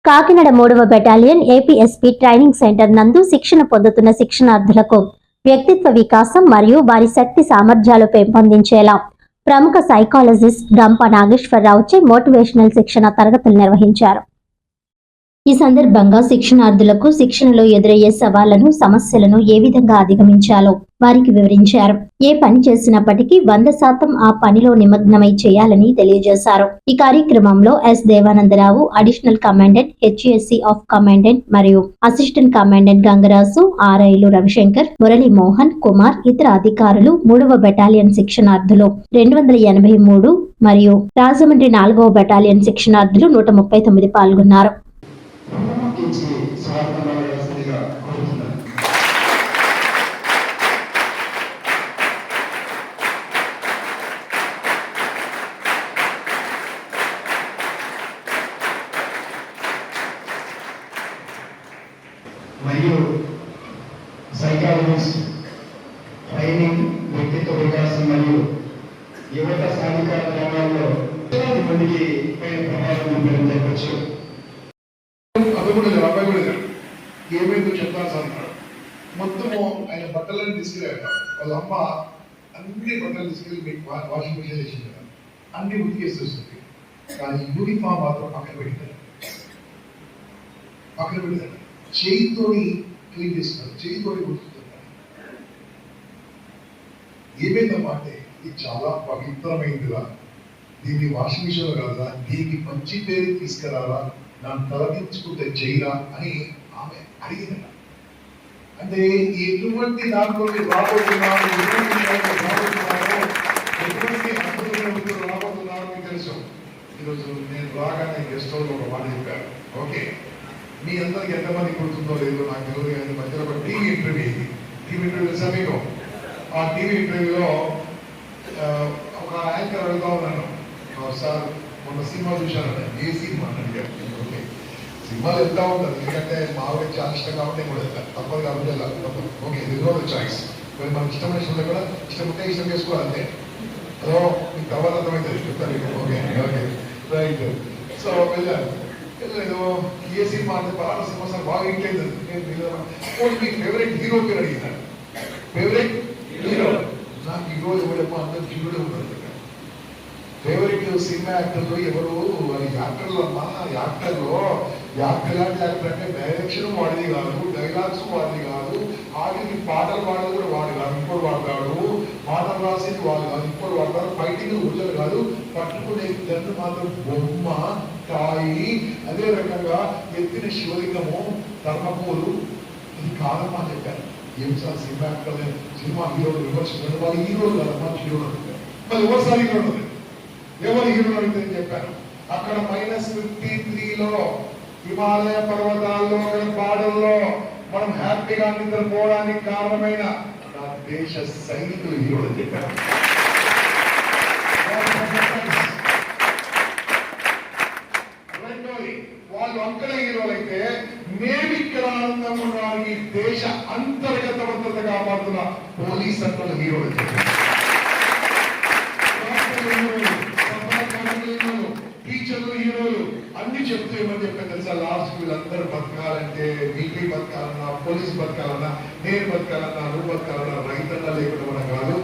కాకినాడ 3వ battalion APSP training centre నందు శిక్షణ పొందుతున్న శిక్షణార్థులకు వ్యక్తిత్వ వికాసం మరియు వారి శక్తి సామర్థ్యాలు పెంపొందించేలా ప్రముఖ సైకాలజిస్ట్ గంప నాగేశ్వరరావుచే మోటివేషనల్ శిక్షణ తరగతులు నిర్వహించారు. ఈ సందర్భంగా శిక్షణార్థులకు శిక్షణలో ఎదురయ్యే సవాళ్లను, సమస్యలను ఏ విధంగా అధిగమించాలో వారికి వివరించారు. ఏ పని చేసినప్పటికీ 100% ఆ పనిలో నిమగ్నమై చేయాలని తెలియజేశారు. ఈ కార్యక్రమంలో S Devanandarao, additional commandant HSC of commandant మరియు అసిస్టెంట్ కమాండెంట్ గంగరాజు, ఆర్ఐలు రవిశంకర్, మురళీ మోహన్ కుమార్, ఇతర అధికారులు, 3వ బెటాలియన్ శిక్షణార్థులు 283 మరియు రాజమండ్రి 4వ బెటాలియన్ శిక్షణార్థులు 139 పాల్గొన్నారు. మరియు సైకాలజిస్ట్ ట్రైనింగ్, వ్యక్తిత్వ వికాసం మరియు యువత సాధికార రంగాల్లో మందికి ప్రభావం చూపని చెప్పచ్చు. అది కూడా లేదు, అబ్బాయి కూడా లేదు. ఏమైందో చెప్తాను సార్ అన్నాడు. మొత్తము ఆయన బట్టలను తీసుకెళ్ళాడు. వాళ్ళ అమ్మ అన్ని బట్టలు తీసుకెళ్ళి మీకు వాషింగ్ మిషన్ వేసింది కదా, అన్ని ఉతికేసి వస్తుంది. కానీ యూనిఫామ్ మాత్రం పక్కన పెట్టారు. చేయితోని క్లీన్ చేస్తున్నారు, చేయితోని గుర్తున్నారు. ఏమైందమ్మా అంటే ఇది చాలా పవిత్రమైనదిగా, దీన్ని వాషింగ్ మిషన్లో కాదా, దీనికి మంచి పేరు తీసుకురాలా, నన్ను తలదించుకుంటే చేయరా అని ఆమె అడిగిందట. అంటే ఎటువంటి దాంట్లో రాబోతున్నాను, ఎటువంటి అనుభవం రాబోతున్నాను మీకు తెలుసు. ఈరోజు నేను రాగానే గెస్ట్ హౌస్ ఒక మాట చెప్పాను. ఓకే, మీ అందరికి ఎంతమంది గుర్తుందో లేదో నాకు తెలియదు, కానీ మధ్యలో ఒక టీవీ ఇంటర్వ్యూ తెలుసా మీకు? ఆ టీవీ ఇంటర్వ్యూలో ఒక యాంకర్ అడుగుతా ఉన్నాను, సార్ మొన్న సినిమా చూశాను, ఏ సినిమా అని అడిగారు. ఓకే, సినిమాలు వెళ్తా ఉంటుంది, ఎందుకంటే మామూలుగా చాలా ఇష్టం కాబట్టి నేను కూడా వెళ్తాను, తప్పదు కాబట్టి వెళ్ళాలి, తప్పదు. ఓకే, ఇది కూడా చాయిస్. మరి మనకి ఇష్టమైన ఇష్టంలో కూడా ఇష్టం ఉంటే ఇష్టం చేసుకోవాలంటే అదో మీకు తర్వాత అర్థమవుతుంది, చెప్తాను. Okay okay right. సో వెళ్ళాను. ఏదో ఏ సినిమా అంటే బాగా సినిమా సార్ బాగా ఇంట్లేదు. మీ ఫేవరెట్ హీరో పేరు అడిగినాను. ఫేవరెట్ హీరో నాకు ఈరోజు ఎవడమ్మా అందరూ హీరోడే ఉన్నారు. ఫేవరెట్ సినిమా యాక్టర్లు ఎవరు? యాక్టర్లు అమ్మా. యాక్టర్ లాంటి యాక్టర్ అంటే డైరెక్షన్ వాడిది కాదు, డైలాగ్స్ వాడిది కాదు, ఆఖరికి పాటలు పాడేది కూడా వాడు కాదు, ఇప్పుడు వాడతాడు. పాటలు రాసేది వాళ్ళు కాదు, ఇప్పుడు వాడతారు. ఫైటింగ్ ఉజ్జలు కాదు, పట్టుకునే గన్ను మాత్రం బొమ్మ, తాయి. అదే రకంగా ఎత్తిన శివలింగము, ధర్మపూలు. ఇది కాదమ్మా అని చెప్పారు. ఏం సార్ సినిమా యాక్టర్లు, సినిమా హీరోలు విమర్శించారు, వాళ్ళు హీరోలు కాదమ్మా, హీరోలు అంటారు. మరి ఎవరు సార్ హీరోలు? ఎవరు హీరోలు అడిగితే చెప్పాను. అక్కడ -53లో హిమాలయ పర్వతాల్లో పాడల్లో మనం హ్యాపీగా నిద్రపోవడానికి కారణమైన నా దేశ సైనికులు హీరోలు చెప్పారు. రెండోది, వాళ్ళు అక్కడ హీరోలు అయితే మేము ఇక్కడ ఆనందంగా ఉండడానికి దేశ అంతర్గత భద్రత కాపాడుతున్న పోలీస్ అక్కడ హీరోలు చెప్పారు. టీచర్లు హీరోలు అన్ని చెప్తూ ఏమని చెప్పాను తెలుసా? లాస్ట్ వీళ్ళందరూ బతకాలంటే, మిలిటరీ బతకాలన్నా, పోలీసు బతకాలన్నా, నేను బతకాలన్నా, నువ్వు బతకాలన్నా, రైతన్నా లేకుండా మనం కాదు.